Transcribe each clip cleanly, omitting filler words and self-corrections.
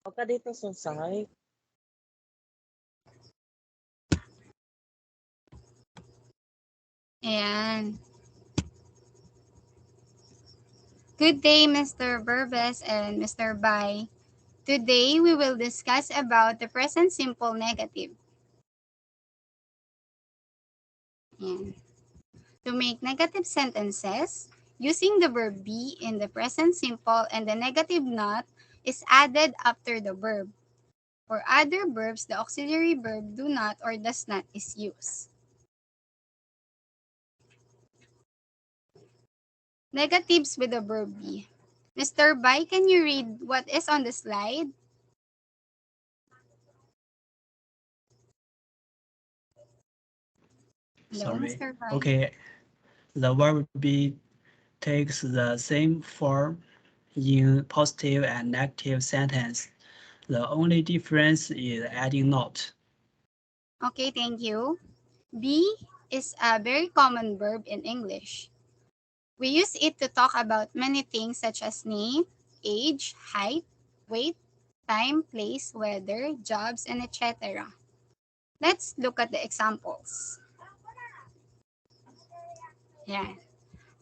Huwag ka dito sa site. Ayan. Good day, Mr. Burbes and Mr. Bai. Today, we will discuss about the present simple negative. Ayan. To make negative sentences, using the verb be in the present simple and the negative not is added after the verb. For other verbs, the auxiliary verb do not or does not is used. Negatives with the verb be. Mr. Bai, can you read what is on the slide? Hello, Sorry. Mr. Bai. Okay, the verb be takes the same form in positive and negative sentence. The only difference is adding not. Okay, thank you. Be is a very common verb in English. We use it to talk about many things such as name, age, height, weight, time, place, weather, jobs, and etc. Let's look at the examples. Yeah.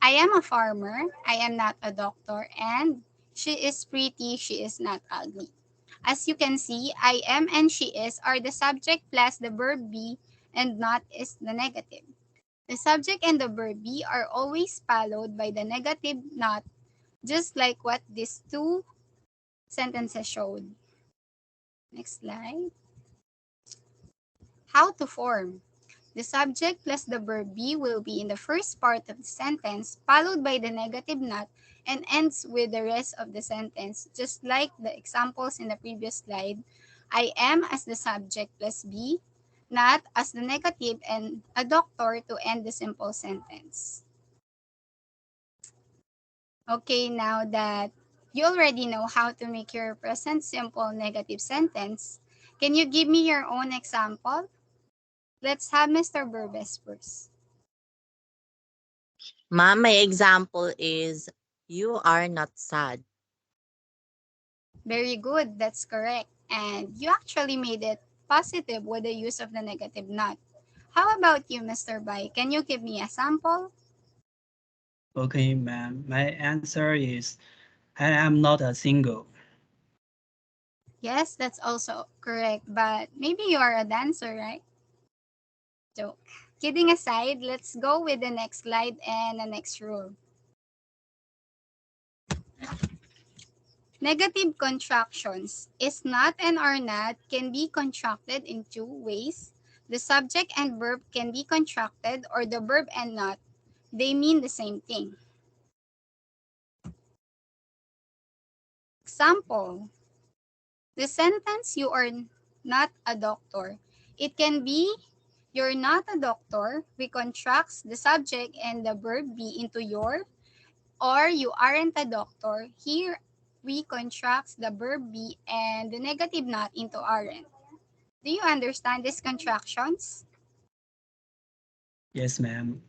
I am a farmer, I am not a doctor, and she is pretty, she is not ugly. As you can see, I am and she is are the subject plus the verb be and not is the negative. The subject and the verb be are always followed by the negative not, just like what these two sentences showed. Next slide. How to form. The subject plus the verb be will be in the first part of the sentence, followed by the negative not, and ends with the rest of the sentence, just like the examples in the previous slide. I am as the subject plus be, not as the negative, and a doctor to end the simple sentence. Okay, now that you already know how to make your present simple negative sentence, can you give me your own example? Let's have Mr. Burbes first. Ma'am, my example is, you are not sad. Very good, that's correct. And you actually made it positive with the use of the negative not. How about you, Mr. Bai? Can you give me a sample? Okay, ma'am. My answer is I am not a single. Yes, that's also correct, but maybe you are a dancer, right? Joke. Kidding aside, let's go with the next slide and the next rule. Negative contractions is not and are not can be contracted in two ways. The subject and verb can be contracted or the verb and not. They mean the same thing. Example, the sentence you are not a doctor. It can be you're not a doctor. We contracts the subject and the verb be into your, or you aren't a doctor. Here we contracts the verb be and the negative not into aren't. Do you understand these contractions? Yes, ma'am.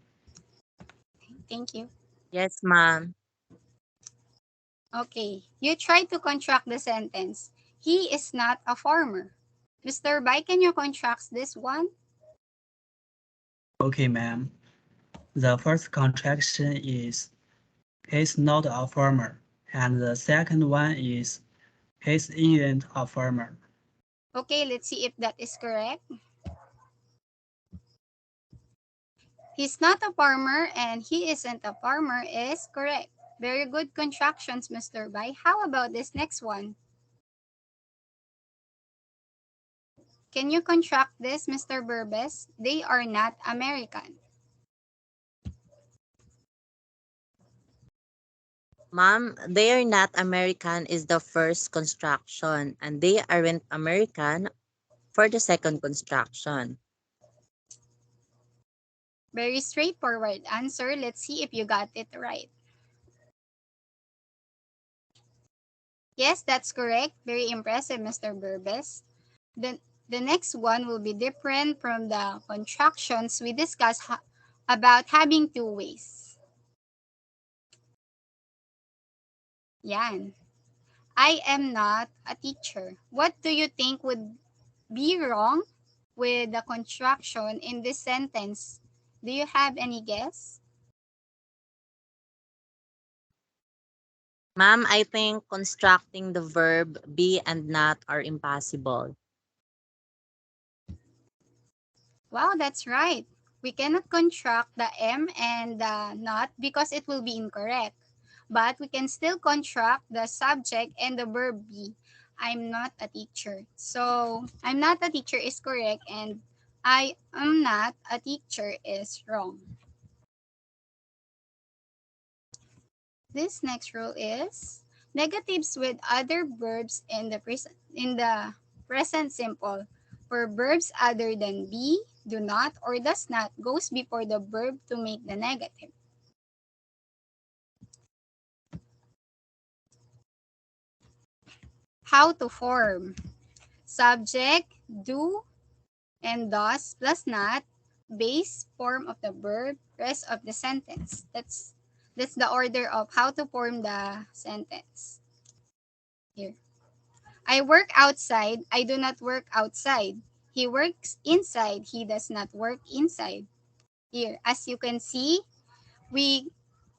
Thank you. Yes, ma'am. Okay, you try to contract the sentence. He is not a farmer. Mr. Bai, can you contract this one? Okay, ma'am. The first contraction is he's not a farmer, and the second one is he isn't a farmer. Okay, let's see if that is correct. He's not a farmer and he isn't a farmer is correct. Very good contractions, Mr. Bai. How about this next one? Can you contract this, Mr. Burbes? They are not American. Ma'am, they are not American is the first construction, and they aren't American for the second construction. Very straightforward answer. Let's see if you got it right. Yes, that's correct. Very impressive, Mr. Burbes. The next one will be different from the contractions we discussed about having two ways. Yan. I am not a teacher. What do you think would be wrong with the construction in this sentence? Do you have any guess? Ma'am, I think constructing the verb be and not are impossible. Wow, that's right. We cannot construct the am and the not because it will be incorrect. But we can still construct the subject and the verb be. I'm not a teacher. So, I'm not a teacher is correct and I am not a teacher is wrong. This next rule is negatives with other verbs in the present simple. For verbs other than be, do not, or does not goes before the verb to make the negative. How to form subject, do, and does plus not, base form of the verb, rest of the sentence. That's the order of how to form the sentence. Here. I work outside. I do not work outside. He works inside. He does not work inside. Here, as you can see, we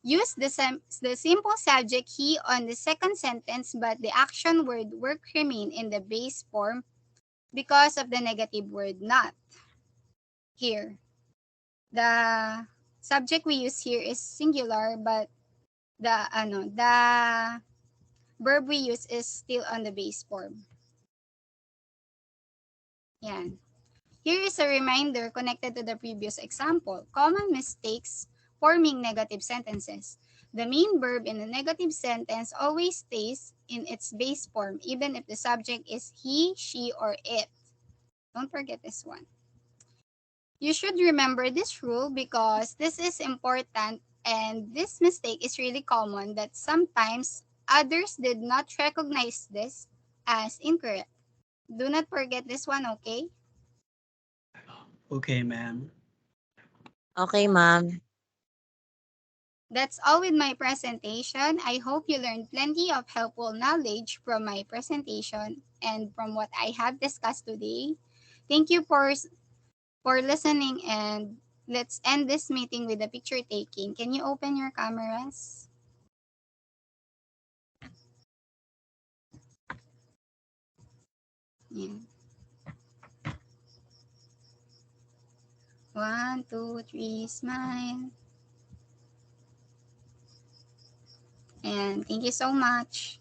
use the simple subject he on the second sentence, but the action word work remain in the base form because of the negative word not. Here, the subject we use here is singular, but the verb we use is still on the base form. Yan. Here is a reminder connected to the previous example. Common mistakes forming negative sentences. The main verb in a negative sentence always stays in its base form, even if the subject is he, she, or it. Don't forget this one. You should remember this rule because this is important and this mistake is really common that sometimes others did not recognize this as incorrect. Do not forget this one, okay? Okay, ma'am. Okay, ma'am. That's all with my presentation. I hope you learned plenty of helpful knowledge from my presentation and from what I have discussed today. Thank you for listening and let's end this meeting with a picture taking. Can you open your cameras? Yeah. 1, 2, 3, smile. And thank you so much.